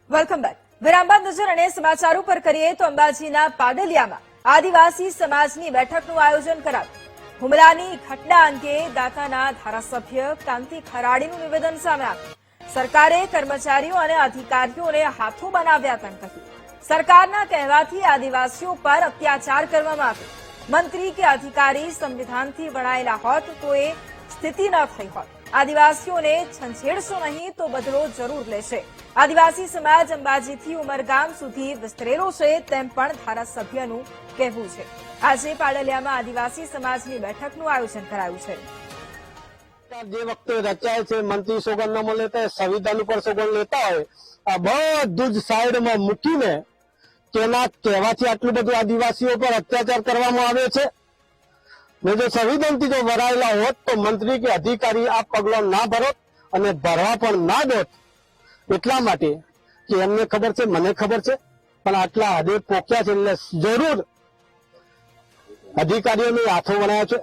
Welcome back. વિરામ બાદ નજર અને સમાચારો પર કરીએ તો અંબાજીના પાડલિયામાં આદિવાસી સમાજની બેઠકનું આયોજન કરાયું. હુમલાની ઘટના અંગે દાંતાના ધારાસભ્ય કાંતિ ખરાડીનું નિવેદન સામે આવ્યું. સરકારે કર્મચારીઓ અને અધિકારીઓને હાથો બનાવ્યા તેમ કહ્યું. સરકારના કહેવાથી આદિવાસીઓ પર અત્યાચાર કરવામાં આવ્યો. મંત્રી કે અધિકારી સંવિધાનથી વણાયેલા હોત તો એ સ્થિતિ ન થઈ હોત. આદિવાસીઓને છંછેડશો નહીં તો બદલો જરૂર લેશે. આદિવાસી સમાજ અંબાજીથી ઉમરગામ સુધી વિસ્તરેલો છે તેમ પણ ધારાસભ્યનું કહેવું છે. આજે પાડલિયામાં આદિવાસી સમાજની બેઠકનું આયોજન કરાયું છે. જે વખતે રચાય છે મંત્રી સોગંદ ન લેતા સંવિધાન ઉપર સોગંદ લેતા હોય આ બધું જ સાઈડમાં મૂકીને તેના કહેવાથી આટલું બધું આદિવાસીઓ પર અત્યાચાર કરવામાં આવે છે. ને જો સંવિધાનથી જો વરાયેલા હોત તો મંત્રી કે અધિકારી આ પગલો ના ભરોત અને ભરવા પણ ના દોત. એટલા માટે કે એમને ખબર છે, મને ખબર છે, પણ આટલા હદે પોક્યા છે એટલે જરૂર અધિકારીઓને હાથો બનાવ્યા છે,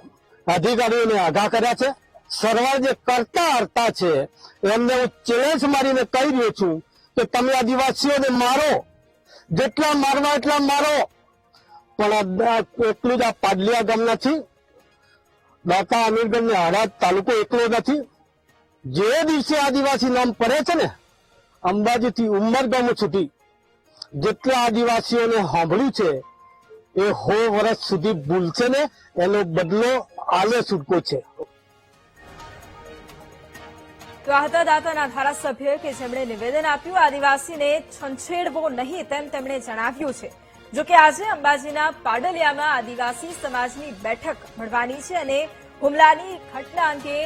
અધિકારીઓને આઘા કર્યા છે. સરવાર જે કરતા હરતા છે એમને હું ચેલેન્જ મારીને કહી રહ્યો છું કે તમે આદિવાસીઓને મારો, જેટલા મારવા એટલા મારો, પણ એટલું જ આ પાડલિયા ગામ નથી, દાંતા અમીરગઢ ને હળવદ તાલુકો એકલો નથી. જે દિવસે આદિવાસી નામ પડે છે ને અંબાજીથી ઉમરગામ સુધી જેટલા આદિવાસીઓને સાંભળ્યું છે એ 100 વર્ષ સુધી ભૂલશે ને એનો બદલો આલે છૂટકો છે. તો આ હતા દાંતાના ધારાસભ્ય કે જેમણે નિવેદન આપ્યું આદિવાસીને છંછેડવો નહીં તેમ તેમણે જણાવ્યું છે. જોકે આજે અંબાજીના પાડલિયામાં આદિવાસી સમાજની બેઠક મળવાની છે અને હુમલાની ઘટના અંગે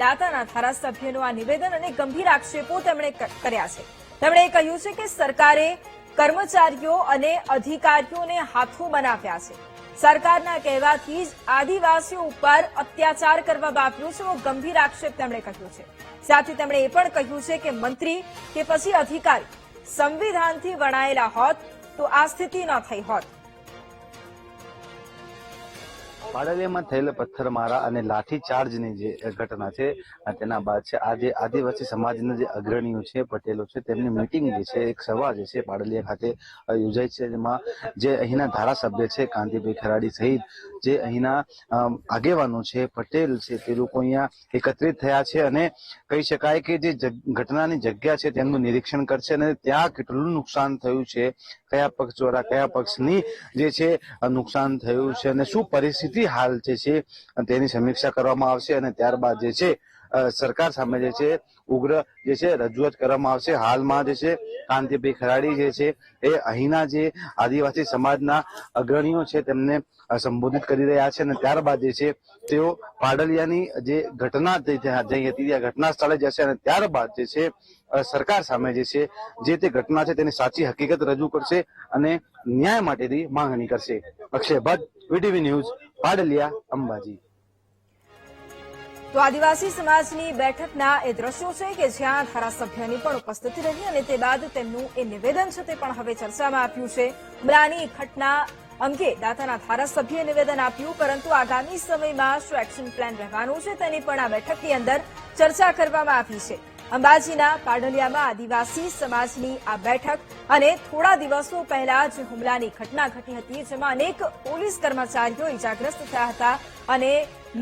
દાંતાના ધારાસભ્યનું આ નિવેદન અને ગંભીર આક્ષેપો તેમણે કર્યા છે. તેમણે કહ્યું છે કે સરકારે કર્મચારીઓ અને અધિકારીઓને હાથો બનાવ્યા છે. સરકારના કહેવાથી જ આદિવાસીઓ ઉપર અત્યાચાર કરવામાં આવ્યો છે. એવો ગંભીર આક્ષેપ તેમણે કહ્યું છે. સાથે તેમણે એ પણ કહ્યું છે કે મંત્રી કે પછી અધિકારી સંવિધાનથી વણાયેલા હોત તો આ સ્થિતિ ન થઈ હોત. પાડલિયામાં થયેલા પથ્થરમારા અને લાઠીચાર્જની જે ઘટના છે તેના બાદ છે આજે આદિવાસી સમાજના જે અગ્રણીઓ છે, પટેલો છે, તેમની મિટિંગ જે છે એક સભા જે છે પાડલિયા ખાતે યોજાઈ છે. જેમાં જે અહીંના ધારાસભ્ય છે કાંતિભાઈ ખરાડી સહિત જે અહીંના આગેવાનો છે, પટેલ છે, તે લોકો અહીંયા એકત્રિત થયા છે અને કહી શકાય કે જે ઘટનાની જગ્યા છે તેમનું નિરીક્ષણ કરશે અને ત્યાં કેટલું નુકસાન થયું છે, કયા પક્ષ દ્વારા કયા પક્ષની જે છે નુકસાન થયું છે અને શું પરિસ્થિતિ હાલ જે છે તેની સમીક્ષા કરવામાં આવશે અને ત્યારબાદ જે છે સરકાર સામે જે છે ઉગ્ર જે છે રજૂઆત કરવામાં આવશે. હાલમાં જે છે કાંતિભાઈ ખરાડી જે છે એ અહીંના જે આદિવાસી સમાજના અગ્રણીઓ છે તેમને સંબોધિત કરી રહ્યા છે અને ત્યારબાદ જે છે તેઓ પાડલિયાની જે ઘટના થઈ હતી આ ઘટના સ્થળે જશે અને ત્યારબાદ જે છે સરકાર સામે જે તે ઘટના છે તેની સાચી હકીકત રજૂ કરશે અને ન્યાય માટેની માંગણી કરશે. Akshay Bhatt, VTV news, Padaliya, Ambaji. તો આદિવાસી સમાજની બેઠકના એ દ્રશ્યો છે કે જ્યાં ધારાસભ્યની પણ ઉપસ્થિતિ રહી અને તે બાદ તેમનું એ નિવેદન છે તે પણ હવે ચર્ચામાં આપ્યું છે. હુમલાની ઘટના અંગે દાંતાના ધારાસભ્યએ નિવેદન આપ્યું, પરંતુ આગામી સમયમાં શું એક્શન પ્લાન રહેવાનું છે તેની પણ આ બેઠકની અંદર ચર્ચા કરવામાં આવી છે. અંબાજીના પાડલિયામાં આદિવાસી સમાજની આ બેઠક અને થોડા દિવસો પહેલા જે હુમલાની ઘટના ઘટી હતી જેમાં અનેક પોલીસ કર્મચારીઓ ઇજાગ્રસ્ત થયા હતા અને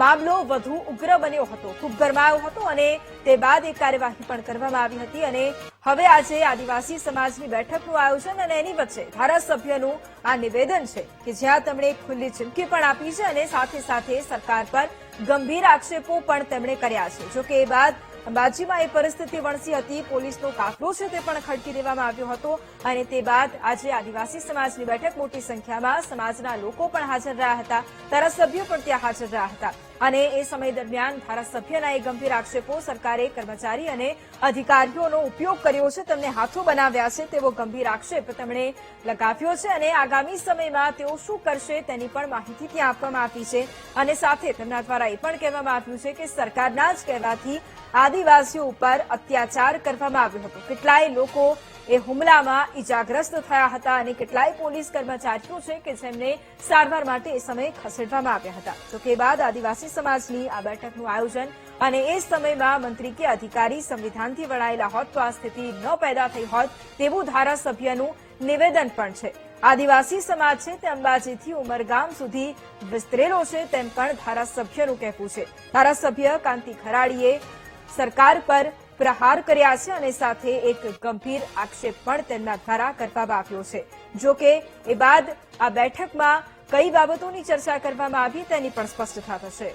મામલો વધુ ઉગ્ર બન્યો હતો, ખૂબ ગરમાયો હતો અને તે બાદ એક કાર્યવાહી પણ કરવામાં આવી હતી અને હવે આજે આદિવાસી સમાજની બેઠકનું આયોજન અને એની વચ્ચે ધારાસભ્યનું આ નિવેદન છે કે જ્યાં તેમણે ખુલ્લી ચીમકી પણ આપી છે અને સાથે સાથે સરકાર પર ગંભીર આક્ષેપો પણ તેમણે કર્યા છે. જોકે એ બાદ અંબાજીમાં એ પરિસ્થિતિ વણસી હતી, પોલીસનો કાફલો છે તે પણ ખડકી દેવામાં આવ્યો હતો અને તે બાદ આજે આદિવાસી સમાજની બેઠક મોટી સંખ્યામાં સમાજના લોકો પણ હાજર રહ્યા હતા, ધારાસભ્યો પણ ત્યાં હાજર રહ્યા હતા અને એ સમય દરમિયાન ધારાસભ્યના એ ગંભીર આક્ષેપો સરકારે કર્મચારી અને અધિકારીઓનો ઉપયોગ કર્યો છે, તેમને હાથો બનાવ્યા છે તેવો ગંભીર આક્ષેપ તેમણે લગાવ્યો છે અને આગામી સમયમાં તેઓ શું કરશે તેની પણ માહિતી ત્યાં આપવામાં આવી છે અને સાથે તેમના દ્વારા એ પણ કહેવામાં આવ્યું છે કે સરકારના જ કહેવાથી આદિવાસીઓ ઉપર અત્યાચાર કરવામાં આવ્યો હતો. કેટલાય લોકો એ હુમલામાં ઇજાગ્રસ્ત થયા હતા અને કેટલાય પોલીસ કર્મચારીઓ છે કે જેમને સારવાર માટે એ સમયે ખસેડવામાં આવ્યા હતા. જોકે બાદ આદિવાસી સમાજની આ બેઠકનું આયોજન અને એ સમયમાં મંત્રી કે અધિકારી સંવિધાનથી વણાયેલા હોત તો આ સ્થિતિ ન પેદા થઈ હોત તેવું ધારાસભ્યનું નિવેદન પણ છે. આદિવાસી સમાજ છે તે અંબાજીથી ઉમરગામ સુધી વિસ્તરેલો છે તેમ પણ ધારાસભ્યનું કહેવું છે. ધારાસભ્ય કાંતિ ખરાડીએ સરકાર પર પ્રહાર કર્યા છે અને સાથે એક ગંભીર આક્ષેપ પણ તેમના દ્વારા કરવામાં આવ્યો છે. જો કે એ બાદ આ બેઠકમાં કઈ બાબતોની ચર્ચા કરવામાં આવી તેની પણ સ્પષ્ટતા થશે.